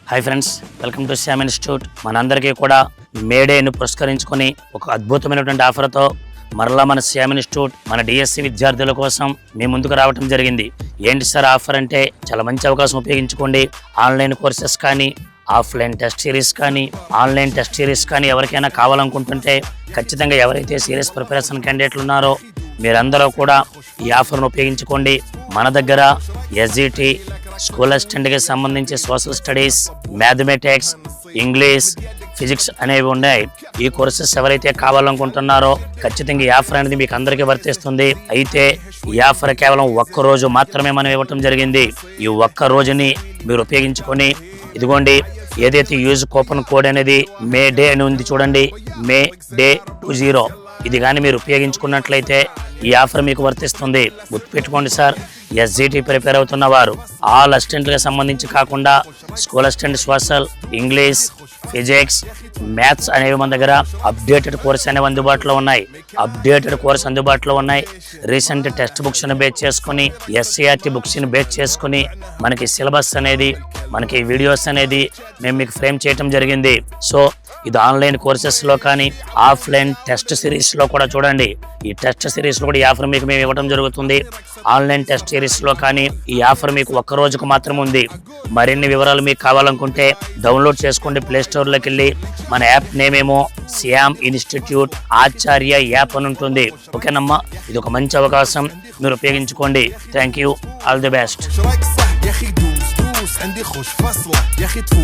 Hi friends, welcome to Shyam institute. మనందరికీ కూడా మేడేను పురస్కరించుకొని ఒక అద్భుతమైనటువంటి ఆఫర్తో మరలా మన శ్యామ్ ఇన్స్టిట్యూట్ మన డిఎస్సి విద్యార్థుల కోసం మీ ముందుకు రావడం జరిగింది. ఏంటి సార్ ఆఫర్ అంటే, చాలా మంచి అవకాశం ఉపయోగించుకోండి. ఆన్లైన్ కోర్సెస్ కానీ, ఆఫ్లైన్ టెస్ట్ సిరీస్ కానీ, ఆన్లైన్ టెస్ట్ సిరీస్ కానీ ఎవరికైనా కావాలనుకుంటుంటే ఖచ్చితంగా ఎవరైతే సీరియస్ ప్రిపరేషన్ క్యాండిడేట్లు ఉన్నారో మీరందరూ కూడా ఈ ఆఫర్ను ఉపయోగించుకోండి. మన దగ్గర ఎస్జిటి, స్కూల్ అసిస్టెంట్కి సంబంధించి social studies, mathematics, English, physics అనేవి ఉన్నాయి. ఈ కోర్సెస్ ఎవరైతే కావాలనుకుంటున్నారో ఖచ్చితంగా ఈ ఆఫర్ అనేది మీకు అందరికీ వర్తిస్తుంది. అయితే ఈ ఆఫర్ కేవలం ఒక్క రోజు మాత్రమే మనం ఇవ్వటం జరిగింది. ఈ ఒక్క రోజుని మీరు ఉపయోగించుకొని, ఇదిగోండి ఏదైతే యూజ్ కూపన్ కోడ్ అనేది మే డే అని ఉంది చూడండి, మే డే 20, ఇది కానీ మీరు ఉపయోగించుకున్నట్లయితే ఈ ఆఫర్ మీకు వర్తిస్తుంది. గుర్తుపెట్టుకోండి సార్, ఎస్జిటి ప్రిపేర్ అవుతున్న వారు ఆల్ అసిస్టెంట్లకు సంబంధించి కాకుండా school assistant social, English, physics, maths అనేవి మన దగ్గర అప్డేటెడ్ కోర్స్ అనేవి అందుబాటులో ఉన్నాయి. రీసెంట్ టెక్స్ట్ బుక్స్ని బేస్ చేసుకుని, ఎస్సీఆర్టీ బుక్స్ని బేస్ చేసుకుని మనకి సిలబస్ అనేది, మనకి వీడియోస్ అనేది మేము మీకు ఫ్రేమ్ చేయటం జరిగింది. సో ఇది ఆన్లైన్ కోర్సెస్లో కానీ, ఆఫ్లైన్ టెస్ట్ సిరీస్లో కూడా చూడండి. ఈ టెస్ట్ సిరీస్లో కూడా ఈ ఆఫర్ మీకు మేము ఇవ్వడం జరుగుతుంది. ఆన్లైన్ టెస్ట్ సిరీస్లో కానీ ఈ ఆఫర్ మీకు ఒక్క రోజుకు మాత్రం ఉంది. మరిన్ని వివరాలు మీకు కావాలనుకుంటే డౌన్లోడ్ చేసుకోండి. ప్లేస్టోర్లోకి వెళ్ళి మన యాప్ నేమ్ ఏమో శ్యామ్ ఇన్స్టిట్యూట్ ఆచార్య యాప్ అని ఉంటుంది. ఓకేనమ్మా, ఇది ఒక మంచి అవకాశం, మీరు ఉపయోగించుకోండి. Thank you, all the best.